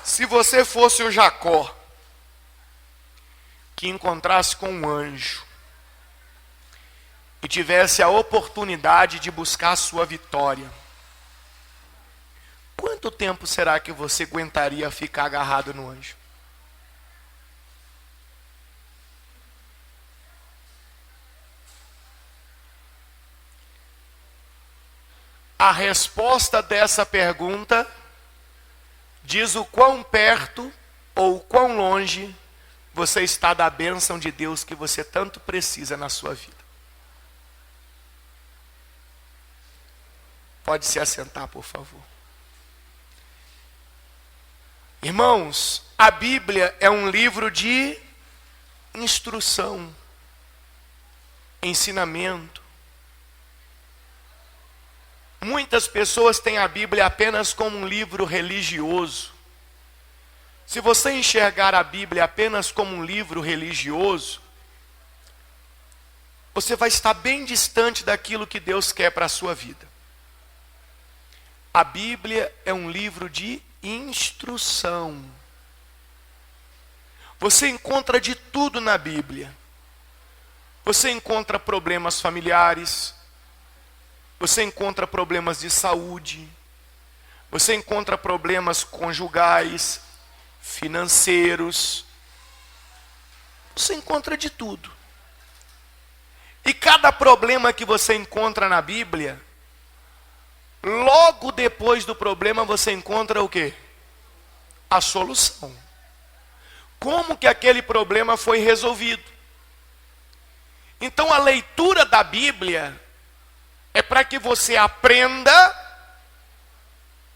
Se você fosse o Jacó, que encontrasse com um anjo, e tivesse a oportunidade de buscar a sua vitória, quanto tempo será que você aguentaria ficar agarrado no anjo? A resposta dessa pergunta diz o quão perto ou quão longe você está da bênção de Deus que você tanto precisa na sua vida. Pode se assentar, por favor. Irmãos, a Bíblia é um livro de instrução, ensinamento. Muitas pessoas têm a Bíblia apenas como um livro religioso. Se você enxergar a Bíblia apenas como um livro religioso, você vai estar bem distante daquilo que Deus quer para a sua vida. A Bíblia é um livro de instrução. Você encontra de tudo na Bíblia. Você encontra problemas familiares, você encontra problemas de saúde, você encontra problemas conjugais, financeiros, você encontra de tudo. E cada problema que você encontra na Bíblia, logo depois do problema você encontra o quê? A solução. Como que aquele problema foi resolvido? Então a leitura da Bíblia é para que você aprenda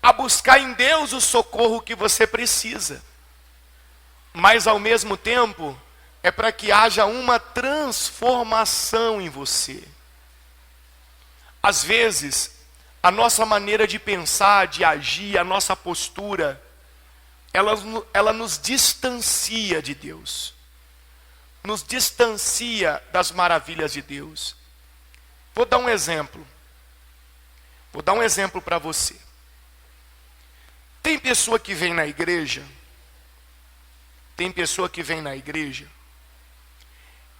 a buscar em Deus o socorro que você precisa. Mas ao mesmo tempo, é para que haja uma transformação em você. Às vezes, a nossa maneira de pensar, de agir, a nossa postura, ela nos distancia de Deus. Nos distancia das maravilhas de Deus. Vou dar um exemplo. Vou dar um exemplo para você. Tem pessoa que vem na igreja. Tem pessoa que vem na igreja.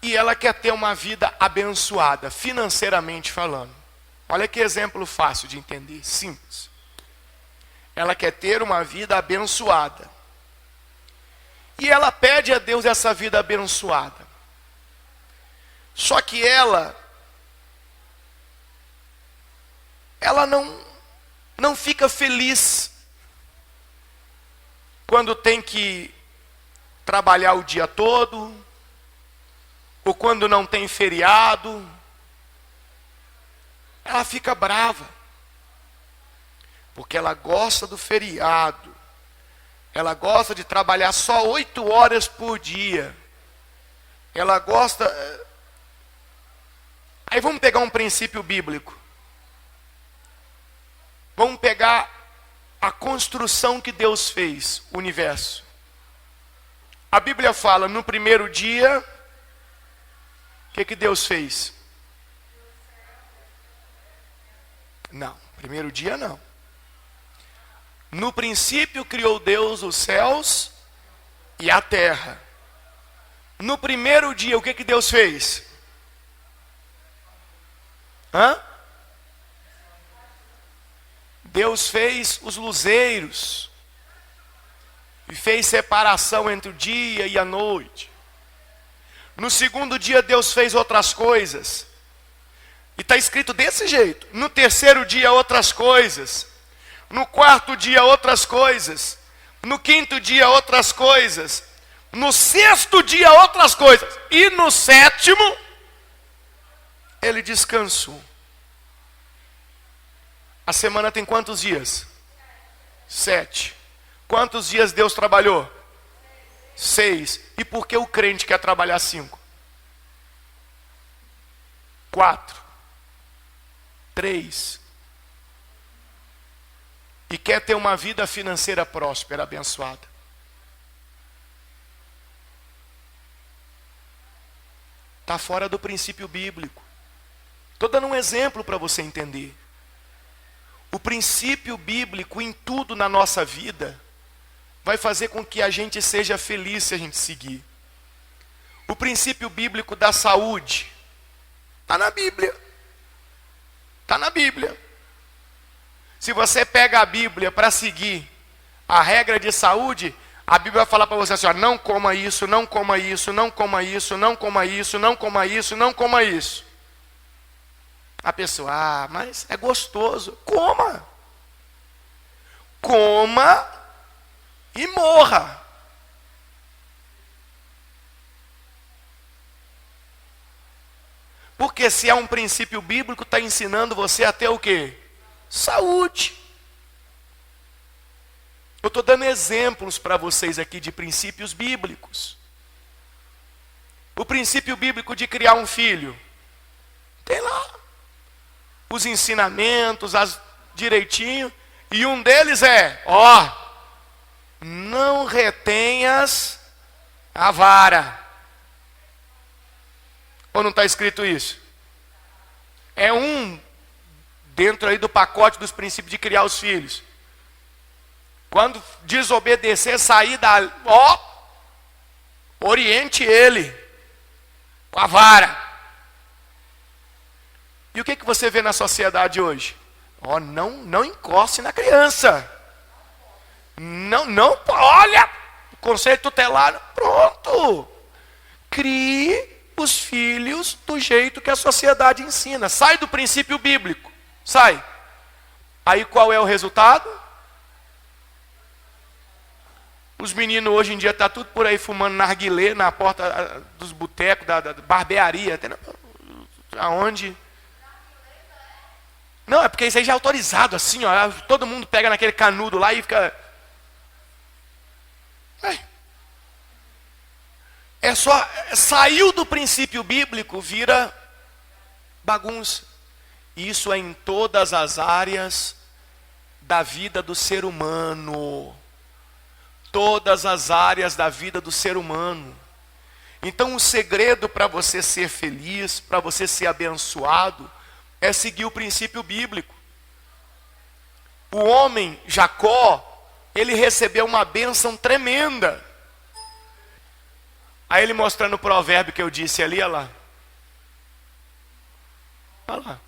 E ela quer ter uma vida abençoada, financeiramente falando. Olha que exemplo fácil de entender, simples. Ela quer ter uma vida abençoada. E ela pede a Deus essa vida abençoada. Só que ela não fica feliz quando tem que trabalhar o dia todo, ou quando não tem feriado. Ela fica brava, porque ela gosta do feriado, ela gosta de trabalhar só 8 horas por dia, ela gosta... Aí vamos pegar um princípio bíblico. Vamos pegar a construção que Deus fez, o universo. A Bíblia fala, no primeiro dia, o que Deus fez? Não, primeiro dia não. No princípio criou Deus os céus e a terra. No primeiro dia, o que Deus fez? Deus fez os luzeiros e fez separação entre o dia e a noite. No segundo dia Deus fez outras coisas. E está escrito desse jeito. No terceiro dia outras coisas. No quarto dia outras coisas. No quinto dia outras coisas. No sexto dia outras coisas. E no sétimo ele descansou. A semana tem quantos dias? 7. Quantos dias Deus trabalhou? 6. E por que o crente quer trabalhar 5? 4. 3. E quer ter uma vida financeira próspera, abençoada. Está fora do princípio bíblico. Estou dando um exemplo para você entender. O princípio bíblico em tudo na nossa vida vai fazer com que a gente seja feliz se a gente seguir. O princípio bíblico da saúde está na Bíblia. Está na Bíblia. Se você pega a Bíblia para seguir a regra de saúde, a Bíblia vai falar para você assim, ó, não coma isso, não coma isso, não coma isso, não coma isso, não coma isso, não coma isso. A pessoa, mas é gostoso. Coma. Coma e morra. Porque se é um princípio bíblico, está ensinando você a ter o quê? Saúde. Eu estou dando exemplos para vocês aqui de princípios bíblicos. O princípio bíblico de criar um filho. Tem lá os ensinamentos, direitinho. E um deles é, não retenhas a vara. Ou não está escrito isso? É um dentro aí do pacote dos princípios de criar os filhos. Quando desobedecer, sair da... oriente ele com a vara. E o que você vê na sociedade hoje? Não encoste na criança. Não, olha, conselho tutelar, pronto. Crie os filhos do jeito que a sociedade ensina. Sai do princípio bíblico. Sai. Aí qual é o resultado? Os meninos hoje em dia estão tudo por aí fumando narguilé na porta dos botecos, da barbearia. Até aonde? Não, é porque isso aí já é autorizado, assim, ó. Todo mundo pega naquele canudo lá e fica... É só... Saiu do princípio bíblico, vira bagunça. Isso é em todas as áreas da vida do ser humano. Todas as áreas da vida do ser humano. Então o segredo para você ser feliz, para você ser abençoado, é seguir o princípio bíblico. O homem, Jacó, ele recebeu uma bênção tremenda. Aí ele mostrando o provérbio que eu disse ali, olha lá. Olha lá.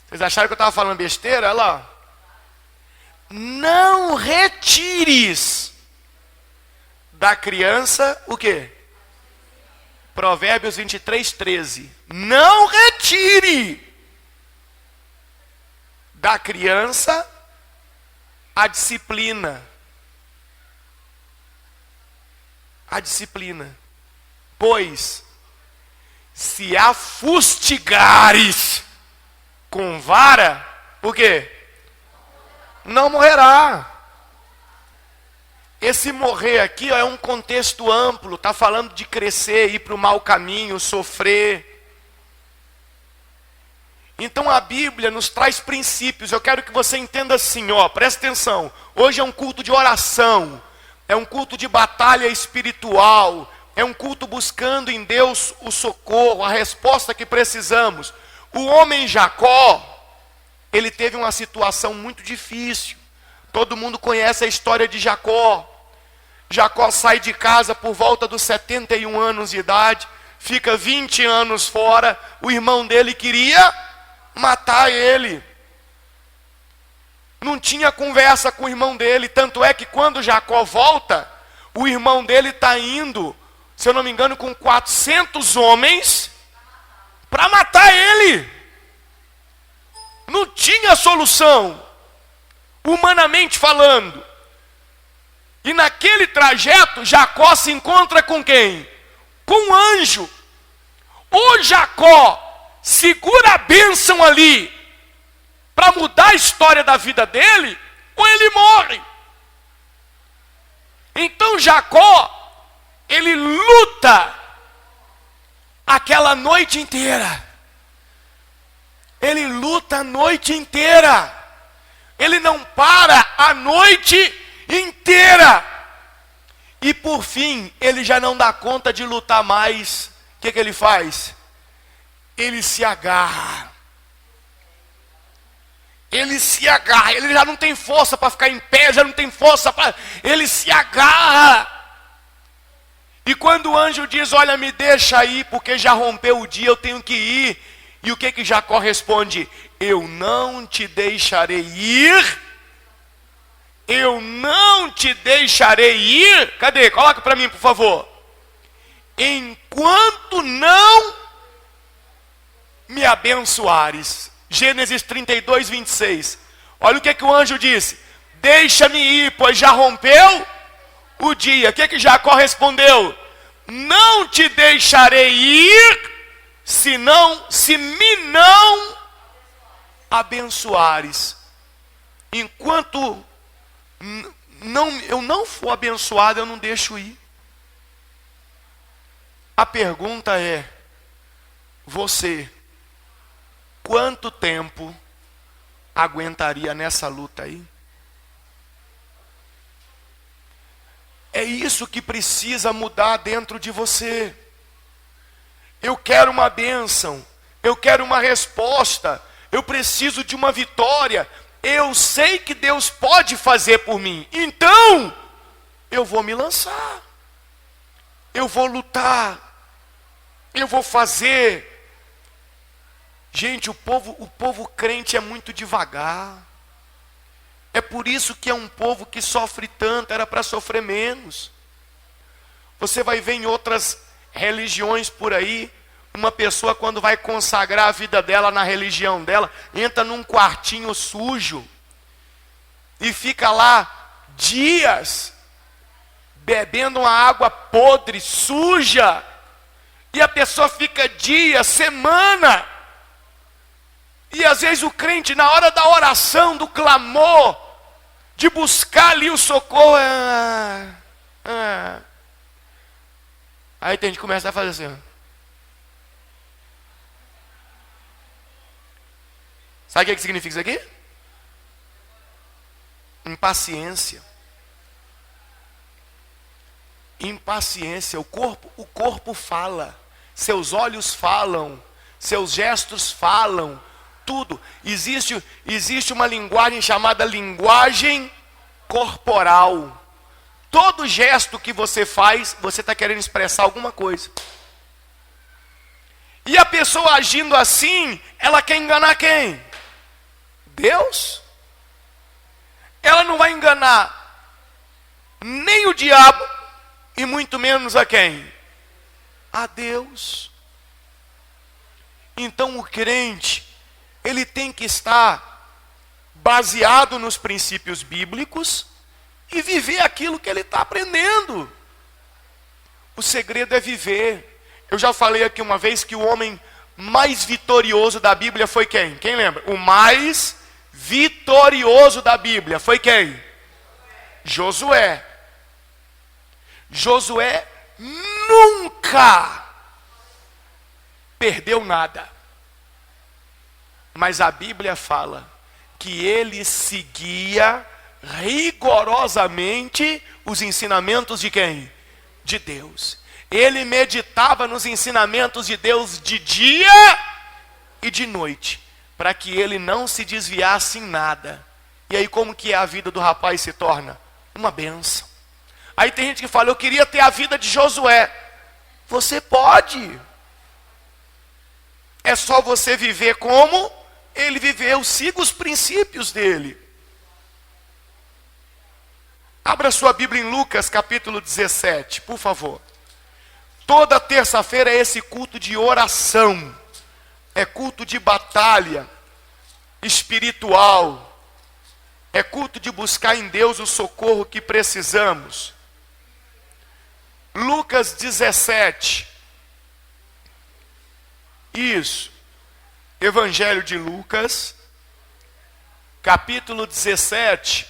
Vocês acharam que eu estava falando besteira? Olha lá. Não retires da criança o quê? Provérbios 23:13. Não retire da criança a disciplina. A disciplina. Pois, se a fustigares com vara, o quê? Não morrerá. Esse morrer aqui é um contexto amplo, está falando de crescer, ir para o mau caminho, sofrer. Então a Bíblia nos traz princípios. Eu quero que você entenda assim, presta atenção. Hoje é um culto de oração, é um culto de batalha espiritual, é um culto buscando em Deus o socorro, a resposta que precisamos. O homem Jacó, ele teve uma situação muito difícil. Todo mundo conhece a história de Jacó. Jacó sai de casa por volta dos 71 anos de idade, fica 20 anos fora, o irmão dele queria matar ele. Não tinha conversa com o irmão dele, tanto é que quando Jacó volta, o irmão dele está indo, se eu não me engano, com 400 homens para matar ele. Não tinha solução, humanamente falando. E naquele trajeto, Jacó se encontra com quem? Com um anjo. Ou Jacó segura a bênção ali para mudar a história da vida dele, ou ele morre. Então Jacó, ele luta aquela noite inteira. Ele luta a noite inteira. Ele não para a noite inteira. E por fim, ele já não dá conta de lutar mais. O que ele faz? Ele se agarra. ele se agarra, ele já não tem força para ficar em pé, já não tem força para... Ele se agarra. E quando o anjo diz, olha, me deixa ir, porque já rompeu o dia, eu tenho que ir. E o que Jacó responde? Eu não te deixarei ir. Eu não te deixarei ir. Cadê? Coloca para mim, por favor. Enquanto não me abençoares. Gênesis 32, 26. Olha o que o anjo disse. Deixa-me ir, pois já rompeu o dia. O que Jacó respondeu? Não te deixarei ir, se me não abençoares. Enquanto eu não for abençoado, eu não deixo ir. A pergunta é, você, quanto tempo aguentaria nessa luta aí? É isso que precisa mudar dentro de você. Eu quero uma bênção, eu quero uma resposta, eu preciso de uma vitória. Eu sei que Deus pode fazer por mim, então eu vou me lançar, eu vou lutar, eu vou fazer. Gente, o povo crente é muito devagar. É por isso que é um povo que sofre tanto, era para sofrer menos. Você vai ver em outras religiões por aí, uma pessoa quando vai consagrar a vida dela na religião dela, entra num quartinho sujo e fica lá dias bebendo uma água podre, suja, e a pessoa fica dias, semana, e às vezes o crente na hora da oração, do clamor, de buscar ali o socorro, aí tem gente que começa a fazer assim, ó. Sabe o que significa isso aqui? Impaciência. Impaciência. O corpo fala, seus olhos falam, seus gestos falam, tudo. Existe uma linguagem chamada linguagem corporal. Todo gesto que você faz, você está querendo expressar alguma coisa. E a pessoa agindo assim, ela quer enganar quem? Deus? Ela não vai enganar nem o diabo, e muito menos a quem? A Deus. Então o crente, ele tem que estar baseado nos princípios bíblicos e viver aquilo que ele está aprendendo. O segredo é viver. Eu já falei aqui uma vez que o homem mais vitorioso da Bíblia foi quem? Quem lembra? O mais vitorioso da Bíblia foi quem? Josué. Josué nunca perdeu nada. Mas a Bíblia fala que ele seguia rigorosamente os ensinamentos de quem? De Deus. Ele meditava nos ensinamentos de Deus de dia e de noite, para que ele não se desviasse em nada. E aí como que a vida do rapaz se torna? Uma bênção. Aí tem gente que fala, eu queria ter a vida de Josué. Você pode. É só você viver como ele viveu, siga os princípios dele. Abra sua Bíblia em Lucas capítulo 17, por favor. Toda terça-feira é esse culto de oração. É culto de batalha espiritual. É culto de buscar em Deus o socorro que precisamos. Lucas 17. Isso. Evangelho de Lucas, capítulo 17,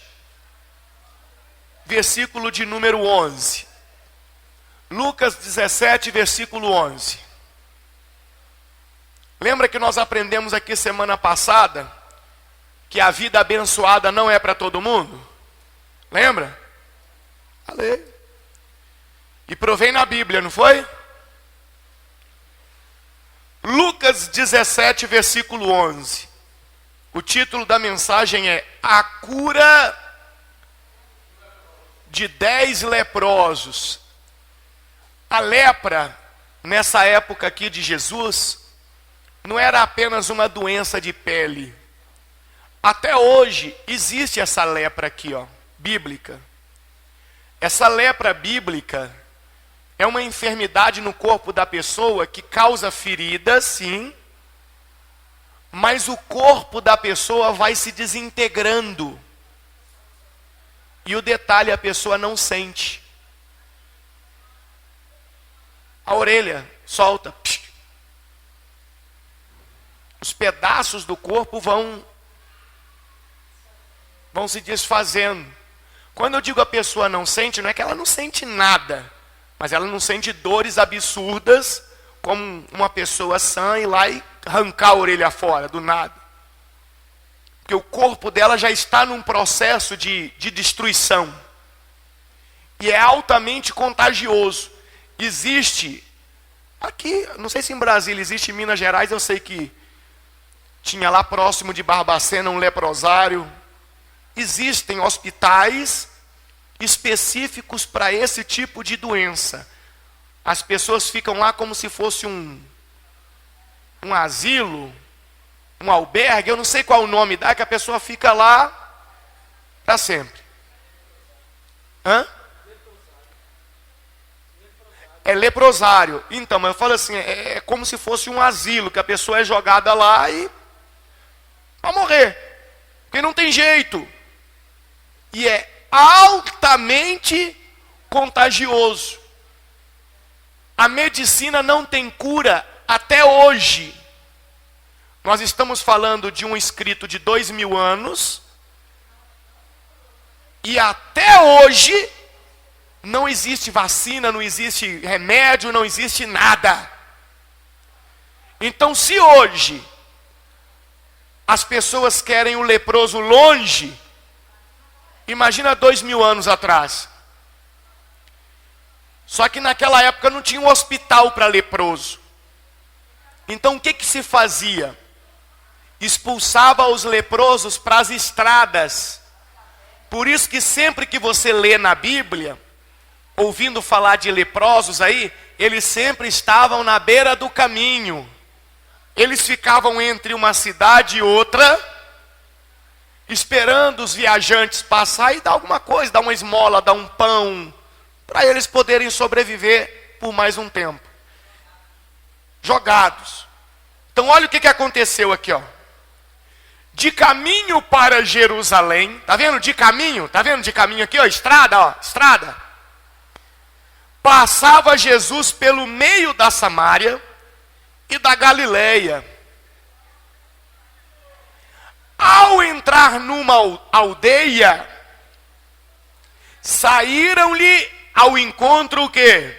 versículo de número 11. Lucas 17, versículo 11. Lembra que nós aprendemos aqui semana passada que a vida abençoada não é para todo mundo? Lembra? Falei. E provei na Bíblia, não foi? Lucas 17, versículo 11. O título da mensagem é A Cura de 10 Leprosos. A lepra, nessa época aqui de Jesus, não era apenas uma doença de pele. Até hoje existe essa lepra aqui, ó, bíblica. Essa lepra bíblica é uma enfermidade no corpo da pessoa que causa feridas, sim, mas o corpo da pessoa vai se desintegrando. E o detalhe, a pessoa não sente. A orelha solta. Os pedaços do corpo vão se desfazendo. Quando eu digo a pessoa não sente, não é que ela não sente nada, mas ela não sente dores absurdas, como uma pessoa sã ir lá e arrancar a orelha fora, do nada. Porque o corpo dela já está num processo de destruição. E é altamente contagioso. Existe, aqui, não sei se em Brasília existe, em Minas Gerais, eu sei que tinha lá próximo de Barbacena um leprosário. Existem hospitais específicos para esse tipo de doença. As pessoas ficam lá como se fosse um asilo, um albergue, eu não sei qual o nome dá, que a pessoa fica lá para sempre. Hã? É leprosário. Então, eu falo assim, é como se fosse um asilo, que a pessoa é jogada lá e vai morrer. Porque não tem jeito. E é altamente contagioso. A medicina não tem cura até hoje. Nós estamos falando de um escrito de 2000 anos. E até hoje não existe vacina, não existe remédio, não existe nada. Então, se hoje as pessoas querem o leproso longe, imagina 2000 anos atrás. Só que naquela época não tinha um hospital para leproso. Então o que se fazia? Expulsava os leprosos para as estradas. Por isso que sempre que você lê na Bíblia, ouvindo falar de leprosos aí, eles sempre estavam na beira do caminho. Eles ficavam entre uma cidade e outra, esperando os viajantes passar e dar alguma coisa, dar uma esmola, dar um pão, para eles poderem sobreviver por mais um tempo. Jogados. Então olha o que aconteceu aqui, ó. De caminho para Jerusalém, tá vendo de caminho? Tá vendo de caminho aqui, ó, estrada, ó, estrada. Passava Jesus pelo meio da Samária e da Galileia. Ao entrar numa aldeia, saíram-lhe ao encontro o quê?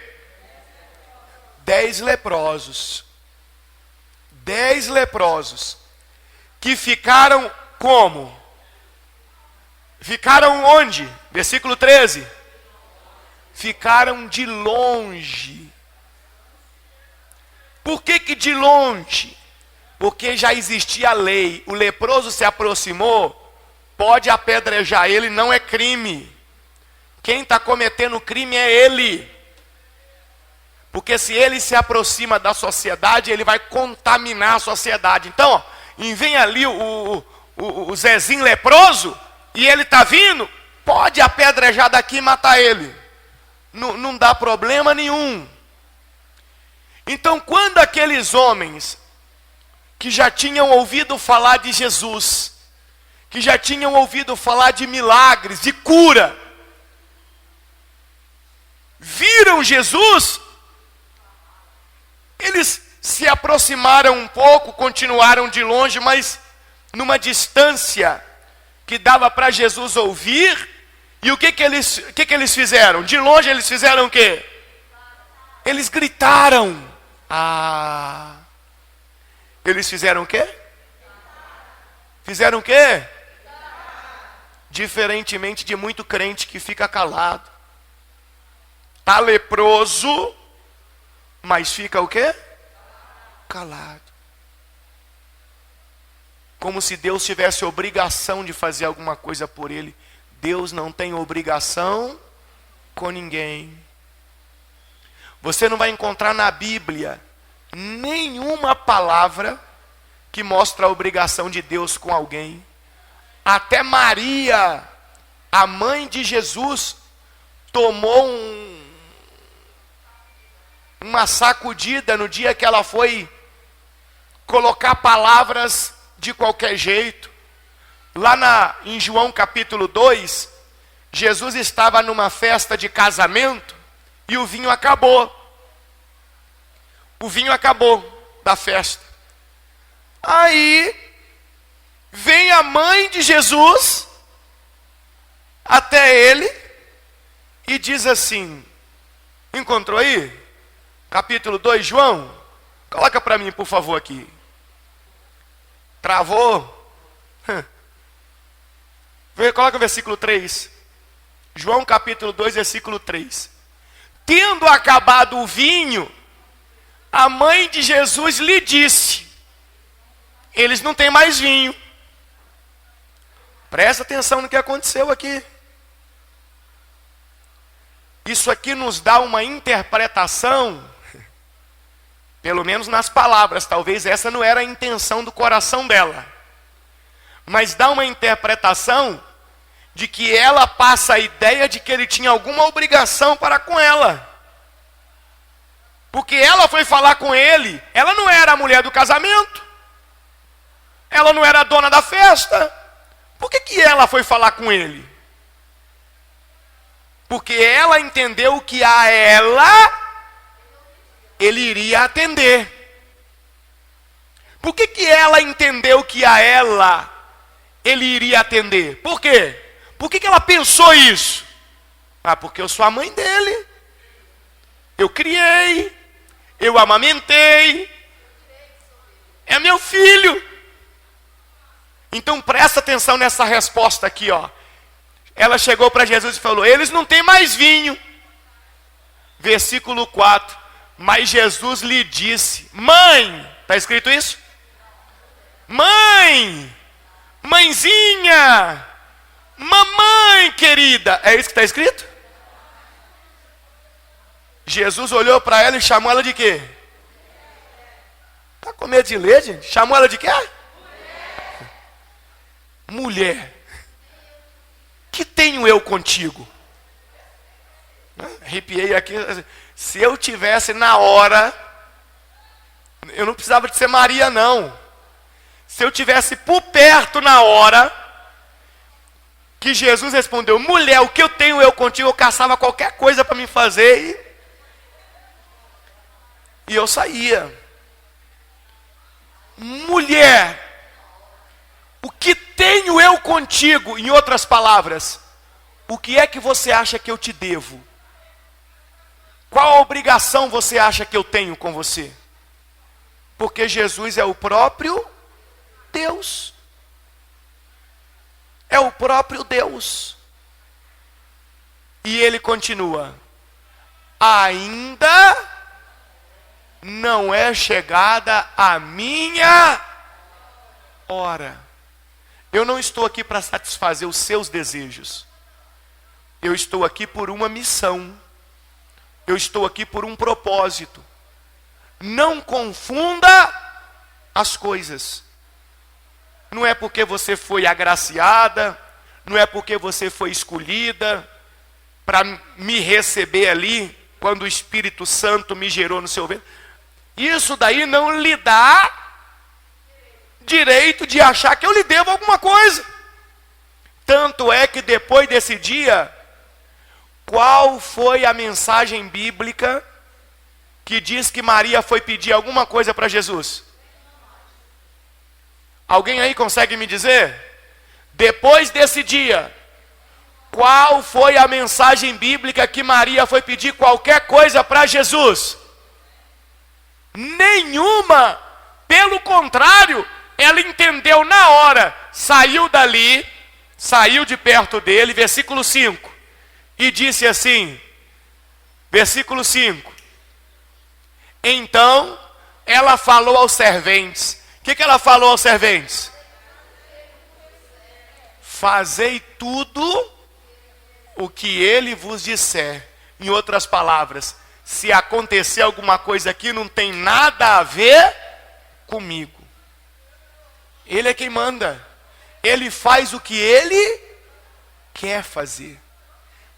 10 leprosos. 10 leprosos. Que ficaram como? Ficaram onde? Versículo 13. Ficaram de longe. Por que de longe? Porque já existia a lei. O leproso se aproximou, pode apedrejar ele, não é crime. Quem está cometendo crime é ele. Porque se ele se aproxima da sociedade, ele vai contaminar a sociedade. Então, ó, e vem ali o Zezinho leproso, e ele está vindo, pode apedrejar daqui e matar ele. Não dá problema nenhum. Então, quando aqueles homens que já tinham ouvido falar de Jesus, que já tinham ouvido falar de milagres, de cura, viram Jesus, eles se aproximaram um pouco, continuaram de longe, mas numa distância que dava para Jesus ouvir. E o que eles fizeram? De longe eles fizeram o quê? Eles gritaram. Eles fizeram o quê? Fizeram o quê? Diferentemente de muito crente que fica calado. Está leproso, mas fica o quê? Calado. como se Deus tivesse obrigação de fazer alguma coisa por ele. Deus não tem obrigação com ninguém. Você não vai encontrar na Bíblia nenhuma palavra que mostra a obrigação de Deus com alguém. Até Maria, a mãe de Jesus, tomou uma sacudida no dia que ela foi colocar palavras de qualquer jeito. Lá em João capítulo 2, Jesus estava numa festa de casamento e o vinho acabou. O vinho acabou da festa. Aí vem a mãe de Jesus até ele e diz assim, encontrou aí? Capítulo 2, João? Coloca para mim, por favor, aqui. Travou? Coloca o versículo 3. João capítulo 2, versículo 3. Tendo acabado o vinho, a mãe de Jesus lhe disse, eles não têm mais vinho. Presta atenção no que aconteceu aqui. Isso aqui nos dá uma interpretação, pelo menos nas palavras, talvez essa não era a intenção do coração dela, mas dá uma interpretação de que ela passa a ideia de que ele tinha alguma obrigação para com ela. Porque ela foi falar com ele, ela não era a mulher do casamento, ela não era a dona da festa. Por que ela foi falar com ele? Porque ela entendeu que a ela ele iria atender. Por que ela entendeu que a ela ele iria atender? Por quê? Por que ela pensou isso? Ah, porque eu sou a mãe dele. Eu criei. Eu amamentei. É meu filho. Então presta atenção nessa resposta aqui, ó. Ela chegou para Jesus e falou, eles não têm mais vinho. Versículo 4. Mas Jesus lhe disse, mãe, está escrito isso? Mãe, mãezinha, mamãe querida, é isso que está escrito? Jesus olhou para ela e chamou ela de quê? Está com medo de ler, gente? Chamou ela de quê? Mulher. Que tenho eu contigo? Arrepiei aqui. Se eu tivesse na hora, eu não precisava de ser Maria, não. Se eu tivesse por perto na hora que Jesus respondeu, mulher, o que eu tenho eu contigo, eu caçava qualquer coisa para me fazer e eu saía. Mulher, o que tenho eu contigo? Em outras palavras, o que é que você acha que eu te devo? Qual obrigação você acha que eu tenho com você? Porque Jesus é o próprio Deus. É o próprio Deus. E ele continua, ainda não é chegada a minha hora. Eu não estou aqui para satisfazer os seus desejos. Eu estou aqui por uma missão. Eu estou aqui por um propósito. Não confunda as coisas. Não é porque você foi agraciada, não é porque você foi escolhida para me receber ali, quando o Espírito Santo me gerou no seu ventre. Isso daí não lhe dá direito de achar que eu lhe devo alguma coisa. Tanto é que depois desse dia, qual foi a mensagem bíblica que diz que Maria foi pedir alguma coisa para Jesus? Alguém aí consegue me dizer? Depois desse dia, qual foi a mensagem bíblica que Maria foi pedir qualquer coisa para Jesus? Nenhuma. Pelo contrário, ela entendeu na hora, saiu dali, saiu de perto dele, versículo 5, e disse assim, versículo 5, então ela falou aos serventes. O que ela falou aos serventes? fazei tudo o que ele vos disser. Em outras palavras, se acontecer alguma coisa aqui, não tem nada a ver comigo. Ele é quem manda. Ele faz o que ele quer fazer.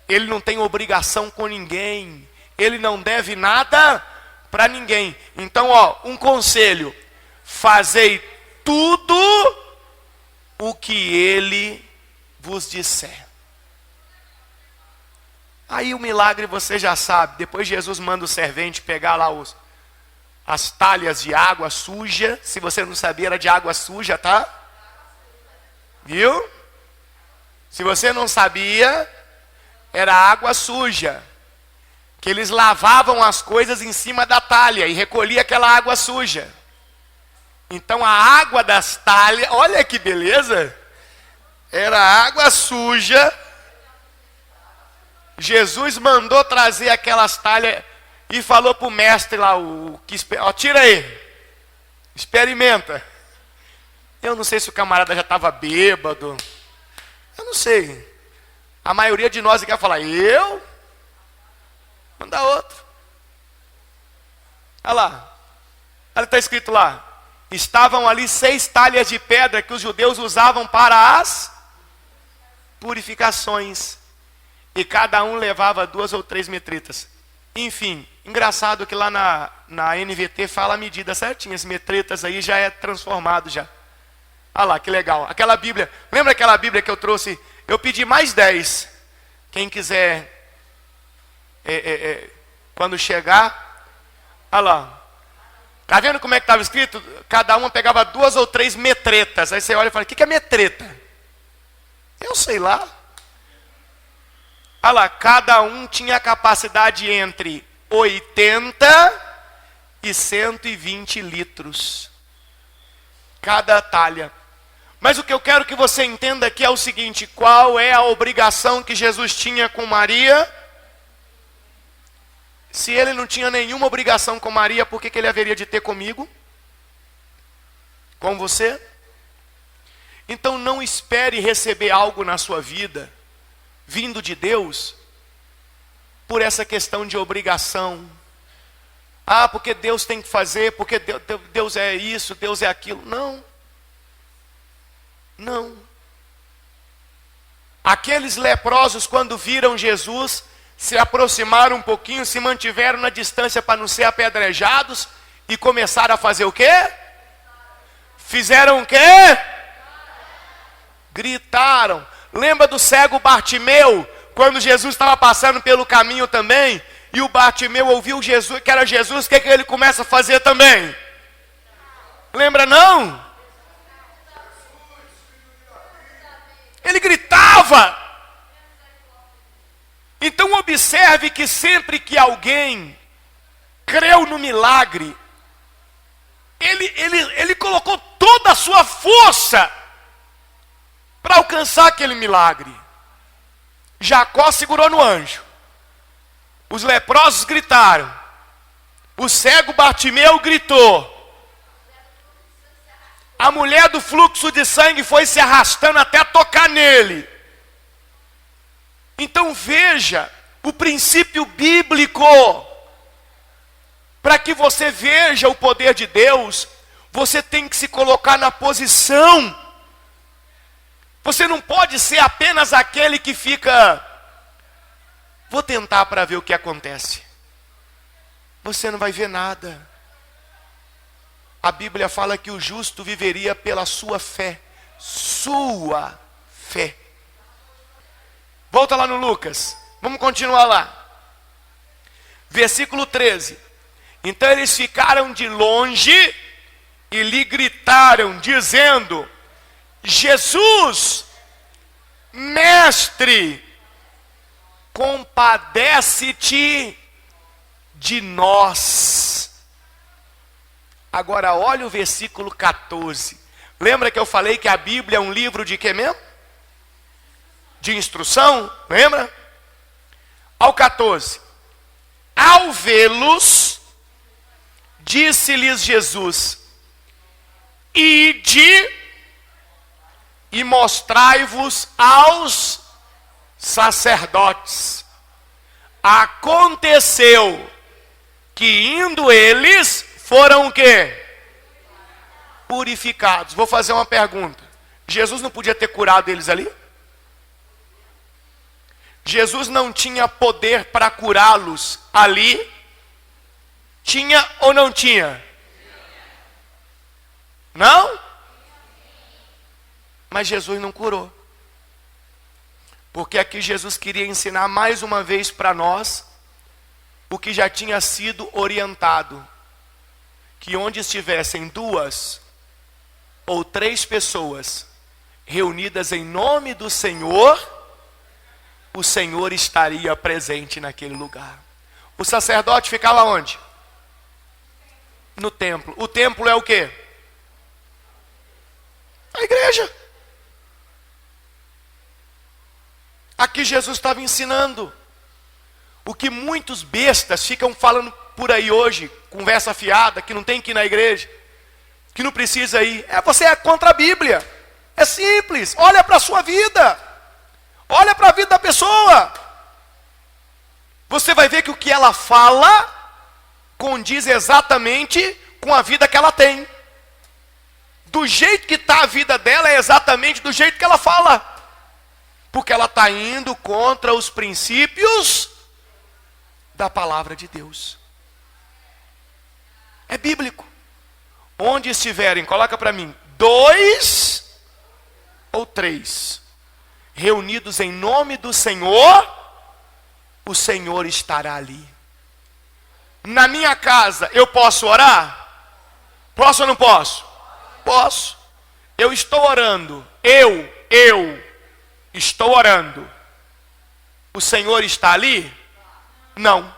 Ele não tem obrigação com ninguém. Ele não deve nada para ninguém. Então, um conselho: fazei tudo o que ele vos disser. Aí o milagre você já sabe. Depois Jesus manda o servente pegar lá as talhas de água suja. Se você não sabia, era de água suja, tá? Viu? Se você não sabia, era água suja. Que eles lavavam as coisas em cima da talha e recolhia aquela água suja. Então a água das talhas, olha que beleza, era água suja. Jesus mandou trazer aquelas talhas e falou para o mestre lá, tira aí, experimenta. Eu não sei se o camarada já estava bêbado, eu não sei. A maioria de nós quer falar, manda outro. Olha lá, olha, está escrito lá, estavam ali 6 talhas de pedra que os judeus usavam para as purificações. E cada um levava 2 ou 3 metritas. Enfim, engraçado que lá na NVT fala a medida certinha. As metritas aí já é transformado já. Olha lá, que legal. Aquela Bíblia, lembra aquela Bíblia que eu trouxe? Eu pedi mais 10. Quem quiser, quando chegar, olha lá. Tá vendo como é que estava escrito? Cada uma pegava 2 ou 3 metretas. Aí você olha e fala, o que é metreta? Eu sei lá. Olha lá, cada um tinha capacidade entre 80 e 120 litros. Cada talha. Mas o que eu quero que você entenda aqui é o seguinte: qual é a obrigação que Jesus tinha com Maria? Se ele não tinha nenhuma obrigação com Maria, por que ele haveria de ter comigo? Com você? Então não espere receber algo na sua vida vindo de Deus por essa questão de obrigação. Porque Deus tem que fazer, porque Deus é isso, Deus é aquilo. Não. Aqueles leprosos, quando viram Jesus, se aproximaram um pouquinho, se mantiveram na distância para não ser apedrejados e começaram a fazer o quê? Fizeram o quê? Gritaram. Lembra do cego Bartimeu, quando Jesus estava passando pelo caminho também, e o Bartimeu ouviu Jesus, que era Jesus, o que ele começa a fazer também? Lembra não? Ele gritava. Então observe que sempre que alguém creu no milagre, ele colocou toda a sua força para alcançar aquele milagre. Jacó segurou no anjo. Os leprosos gritaram. O cego Bartimeu gritou. A mulher do fluxo de sangue foi se arrastando até tocar nele. Então veja o princípio bíblico. Para que você veja o poder de Deus, você tem que se colocar na posição. Você não pode ser apenas aquele que fica, vou tentar para ver o que acontece. Você não vai ver nada. A Bíblia fala que o justo viveria pela sua fé. Sua fé. Volta lá no Lucas. Vamos continuar lá. Versículo 13. Então eles ficaram de longe e lhe gritaram, dizendo: Jesus, mestre, compadece-te de nós. Agora olha o versículo 14. Lembra que eu falei que a Bíblia é um livro de quê mesmo? De instrução, lembra? Ao 14. Ao vê-los, disse-lhes Jesus: ide e mostrai-vos aos sacerdotes. Aconteceu que indo eles foram o quê? Purificados. Vou fazer uma pergunta. Jesus não podia ter curado eles ali? Jesus não tinha poder para curá-los ali? Tinha ou não tinha? Não? Mas Jesus não curou. Porque aqui Jesus queria ensinar mais uma vez para nós o que já tinha sido orientado. Que onde estivessem 2 ou 3 pessoas reunidas em nome do Senhor, o Senhor estaria presente naquele lugar. O sacerdote ficava onde? No templo. O templo é o quê? A igreja. Aqui Jesus estava ensinando o que muitos bestas ficam falando por aí hoje, conversa fiada, que não tem que ir na igreja, que não precisa ir. Você é contra a Bíblia. É simples. Olha para a sua vida. Olha para a vida da pessoa. Você vai ver que o que ela fala condiz exatamente com a vida que ela tem. Do jeito que está a vida dela é exatamente do jeito que ela fala. Porque ela está indo contra os princípios da palavra de Deus. É bíblico. Onde estiverem, coloca para mim, 2 ou 3 reunidos em nome do Senhor, o Senhor estará ali. Na minha casa, eu posso orar? Posso ou não posso? Posso. Eu estou orando. Eu estou orando. O Senhor está ali? Não.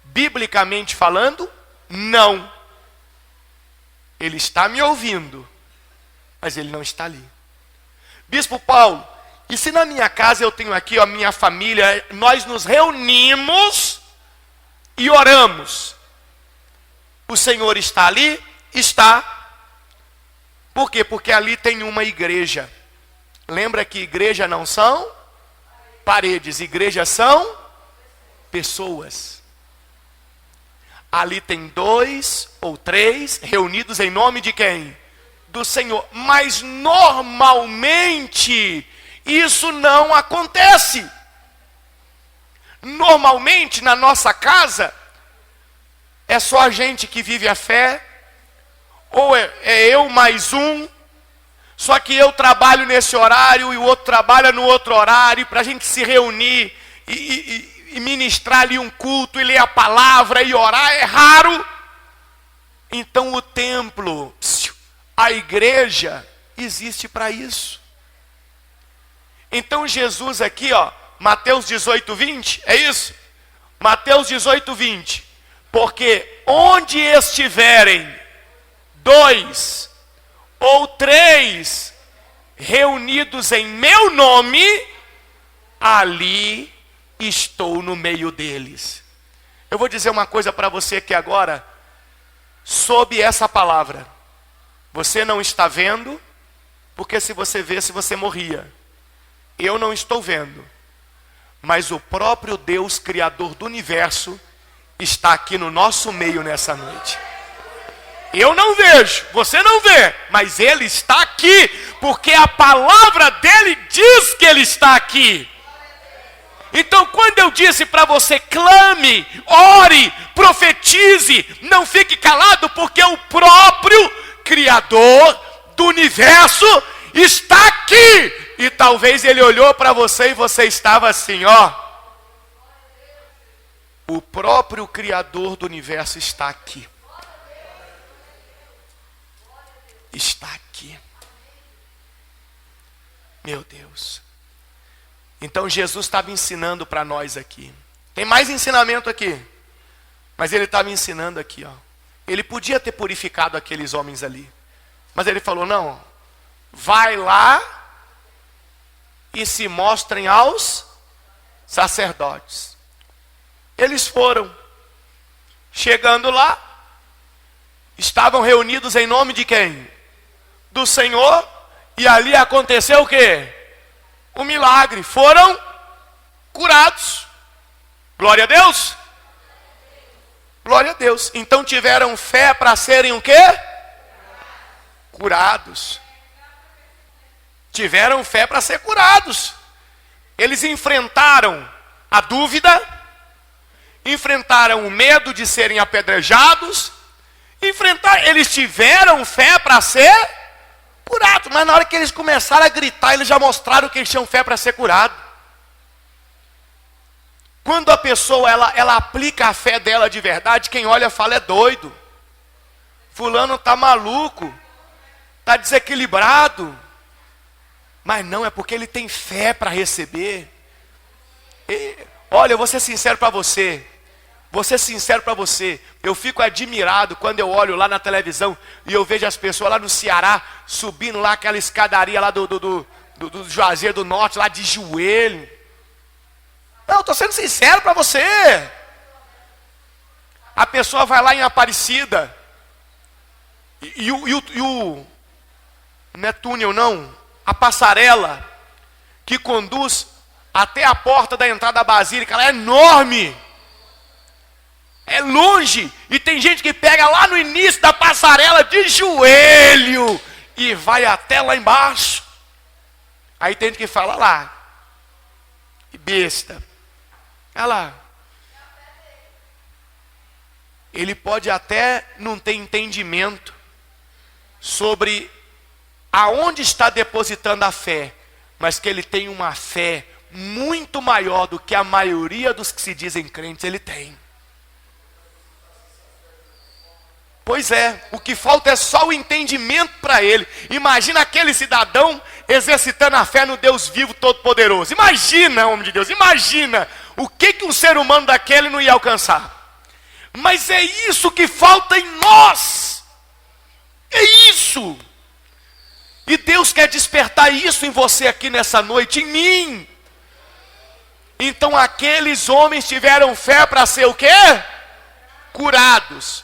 Biblicamente falando, não. Ele está me ouvindo, mas ele não está ali. Bispo Paulo, e se na minha casa eu tenho aqui a minha família, nós nos reunimos e oramos, o Senhor está ali? Está. Por quê? Porque ali tem uma igreja. Lembra que igreja não são paredes, igrejas são pessoas. Ali tem 2 ou 3 reunidos em nome de quem? Do Senhor. Mas normalmente isso não acontece. Normalmente na nossa casa é só a gente que vive a fé, ou é eu mais um, só que eu trabalho nesse horário e o outro trabalha no outro horário, para a gente se reunir e ministrar ali um culto, e ler a palavra e orar, é raro. Então o templo, a igreja, existe para isso. Então Jesus aqui, Mateus 18, 20, é isso? Mateus 18, 20. Porque onde estiverem 2 ou 3 reunidos em meu nome, ali estou no meio deles. Eu vou dizer uma coisa para você aqui agora, sob essa palavra. Você não está vendo, porque se você visse, você morria. Eu não estou vendo, mas o próprio Deus, Criador do universo, está aqui no nosso meio nessa noite. Eu não vejo, você não vê, mas Ele está aqui, porque a palavra dEle diz que Ele está aqui. Então quando eu disse para você, clame, ore, profetize, não fique calado, porque o próprio Criador do universo está aqui. E talvez Ele olhou para você e você estava assim, O próprio Criador do universo está aqui. Está aqui. Meu Deus. Então Jesus estava ensinando para nós aqui. Tem mais ensinamento aqui. Mas Ele estava ensinando aqui, Ele podia ter purificado aqueles homens ali. Mas Ele falou, não. Vai lá e se mostrem aos sacerdotes. Eles foram. Chegando lá, estavam reunidos em nome de quem? do Senhor, e ali aconteceu o quê? O milagre. Foram curados. Glória a Deus. Glória a Deus. Então tiveram fé para serem o quê? Curados. Tiveram fé para ser curados. Eles enfrentaram a dúvida, enfrentaram o medo de serem apedrejados, eles tiveram fé para ser curados. Mas na hora que eles começaram a gritar, eles já mostraram que eles tinham fé para ser curados. Quando a pessoa ela aplica a fé dela de verdade, quem olha fala é doido. Fulano está maluco, está desequilibrado. Mas não, é porque ele tem fé para receber. Olha, eu vou ser sincero para você. Vou ser sincero para você. Eu fico admirado quando eu olho lá na televisão e eu vejo as pessoas lá no Ceará subindo lá aquela escadaria lá do Juazeiro do Norte, lá de joelho. Não, estou sendo sincero para você. A pessoa vai lá em Aparecida e o não é túnel não, a passarela que conduz até a porta da entrada da Basílica, ela é enorme. É longe. E tem gente que pega lá no início da passarela de joelho e vai até lá embaixo. Aí tem gente que fala lá, que besta. Olha lá. Ele pode até não ter entendimento sobre aonde está depositando a fé, mas que ele tem uma fé muito maior do que a maioria dos que se dizem crentes, ele tem. Pois é, o que falta é só o entendimento para ele. Imagina aquele cidadão exercitando a fé no Deus vivo todo-poderoso. Imagina, homem de Deus, imagina o que um ser humano daquele não ia alcançar. Mas é isso que falta em nós. É isso. E Deus quer despertar isso em você aqui nessa noite, em mim. Então aqueles homens tiveram fé para ser o quê? Curados.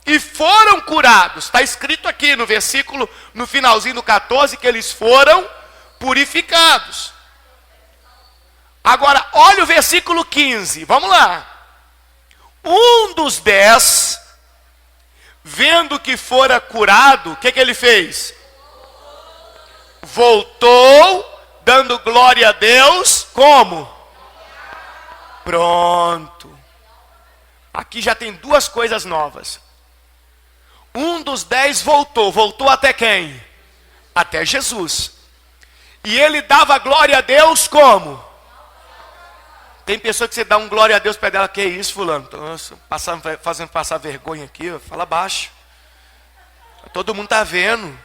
E foram curados. Está escrito aqui no versículo, no finalzinho do 14, que eles foram purificados. Agora, olha o versículo 15. Vamos lá. Um dos 10, vendo que fora curado, o que ele fez? Voltou, dando glória a Deus. Como? Pronto. Aqui já tem duas coisas novas. Um dos 10 voltou até quem? Até Jesus. E ele dava glória a Deus como? Tem pessoa que você dá um glória a Deus para ela, que é isso, fulano? Nossa, fazendo passar vergonha aqui, ó, fala baixo. Todo mundo está vendo.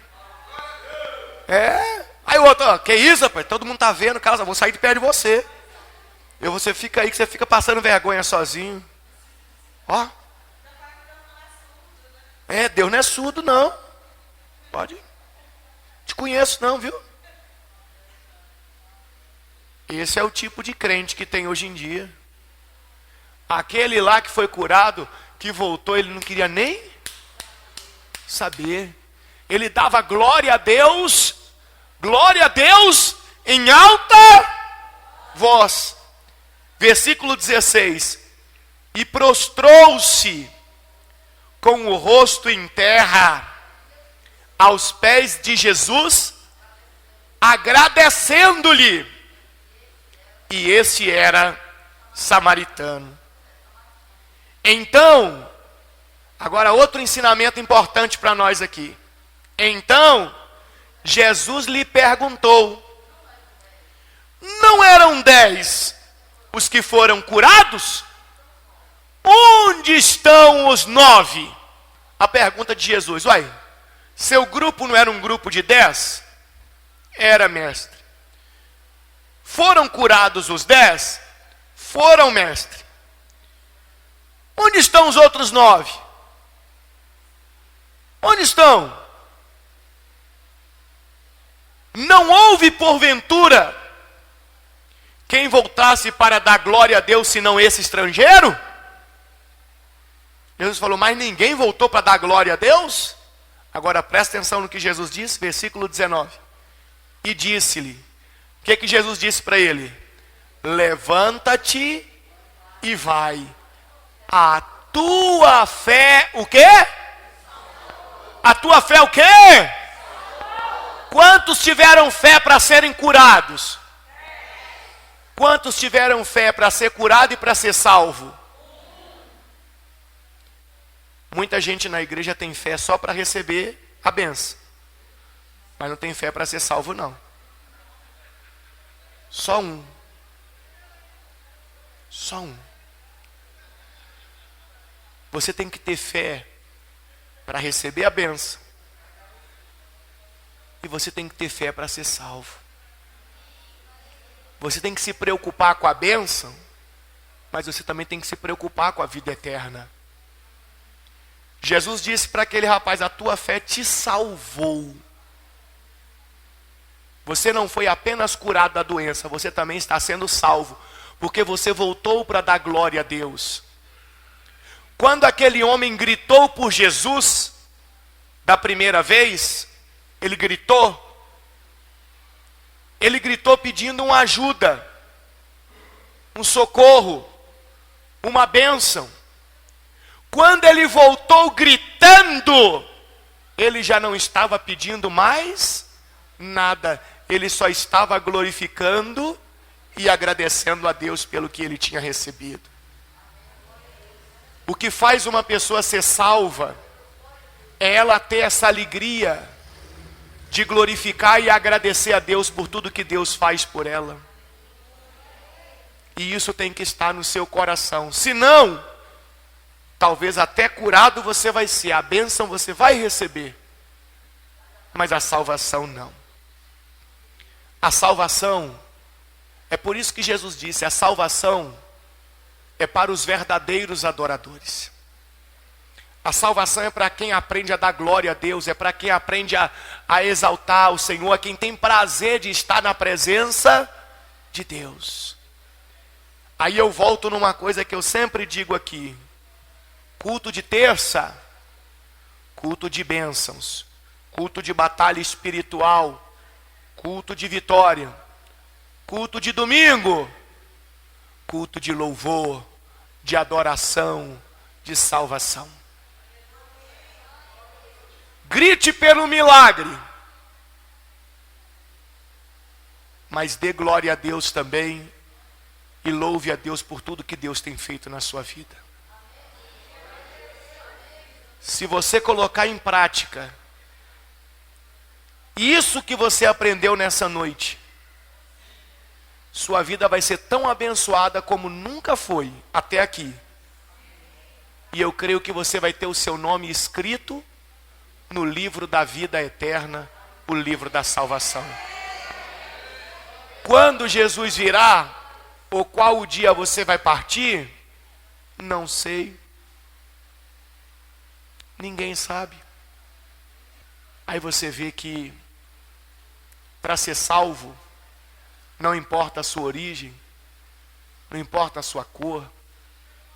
Aí o outro, ó, que isso, rapaz? Todo mundo está vendo, cara, eu vou sair de perto de você. E você fica aí, que você fica passando vergonha sozinho. Ó. Deus não é surdo, não. Pode. Te conheço, não, viu? Esse é o tipo de crente que tem hoje em dia. Aquele lá que foi curado, que voltou, ele não queria nem saber. Ele dava glória a Deus em alta voz. Versículo 16. E prostrou-se com o rosto em terra aos pés de Jesus, agradecendo-lhe. E esse era samaritano. Então, agora outro ensinamento importante para nós aqui. Então, Jesus lhe perguntou: não eram 10 os que foram curados? Onde estão os 9? A pergunta de Jesus. Uai, seu grupo não era um grupo de 10? Era, mestre. Foram curados os 10? Foram, mestre. Onde estão os outros 9? Onde estão? Não houve porventura quem voltasse para dar glória a Deus senão esse estrangeiro? Jesus falou, mas ninguém voltou para dar glória a Deus? Agora presta atenção no que Jesus disse, versículo 19. E disse-lhe, o que Jesus disse para ele? Levanta-te e vai. A tua fé, o quê? A tua fé o quê? Quantos tiveram fé para serem curados? Quantos tiveram fé para ser curado e para ser salvo? Muita gente na igreja tem fé só para receber a bênção, mas não tem fé para ser salvo não. Só um. Só um. Você tem que ter fé para receber a bênção. E você tem que ter fé para ser salvo. Você tem que se preocupar com a bênção, mas você também tem que se preocupar com a vida eterna. Jesus disse para aquele rapaz, a tua fé te salvou. Você não foi apenas curado da doença, você também está sendo salvo, porque você voltou para dar glória a Deus. Quando aquele homem gritou por Jesus, da primeira vez, ele gritou pedindo uma ajuda, um socorro, uma bênção. Quando ele voltou gritando, ele já não estava pedindo mais nada, ele só estava glorificando e agradecendo a Deus pelo que ele tinha recebido. O que faz uma pessoa ser salva é ela ter essa alegria de glorificar e agradecer a Deus por tudo que Deus faz por ela. E isso tem que estar no seu coração. Senão, talvez até curado você vai ser, a bênção você vai receber, mas a salvação não. A salvação, é por isso que Jesus disse, a salvação é para os verdadeiros adoradores. A salvação é para quem aprende a dar glória a Deus, é para quem aprende a exaltar o Senhor, a quem tem prazer de estar na presença de Deus. Aí eu volto numa coisa que eu sempre digo aqui. Culto de terça, culto de bênçãos, culto de batalha espiritual, culto de vitória, culto de domingo, culto de louvor, de adoração, de salvação. Grite pelo milagre, mas dê glória a Deus também e louve a Deus por tudo que Deus tem feito na sua vida. Se você colocar em prática isso que você aprendeu nessa noite, sua vida vai ser tão abençoada como nunca foi até aqui. E eu creio que você vai ter o seu nome escrito no livro da vida eterna, o livro da salvação. Quando Jesus virá, ou qual o dia você vai partir, não sei. Ninguém sabe. Aí você vê que para ser salvo, não importa a sua origem, não importa a sua cor,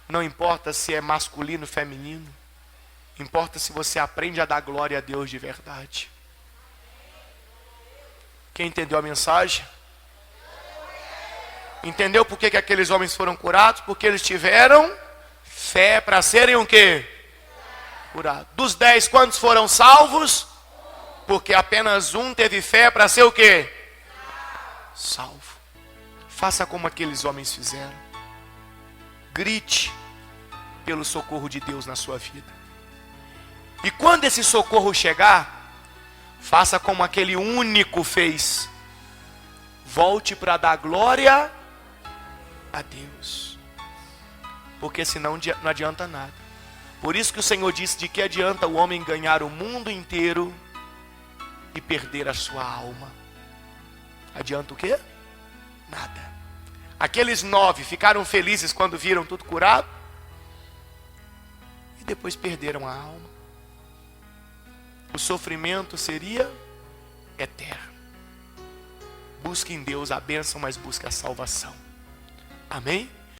não importa se é masculino ou feminino, importa se você aprende a dar glória a Deus de verdade. Quem entendeu a mensagem? Entendeu por que aqueles homens foram curados? Porque eles tiveram fé para serem o quê? Curados. Dos 10, quantos foram salvos? Porque apenas um teve fé para ser o quê? Salvo. Faça como aqueles homens fizeram. Grite pelo socorro de Deus na sua vida. E quando esse socorro chegar, faça como aquele único fez. Volte para dar glória a Deus. Porque senão não adianta nada. Por isso que o Senhor disse, de que adianta o homem ganhar o mundo inteiro e perder a sua alma? Adianta o quê? Nada. Aqueles 9 ficaram felizes quando viram tudo curado e depois perderam a alma. O sofrimento seria eterno. Busque em Deus a bênção, mas busque a salvação. Amém?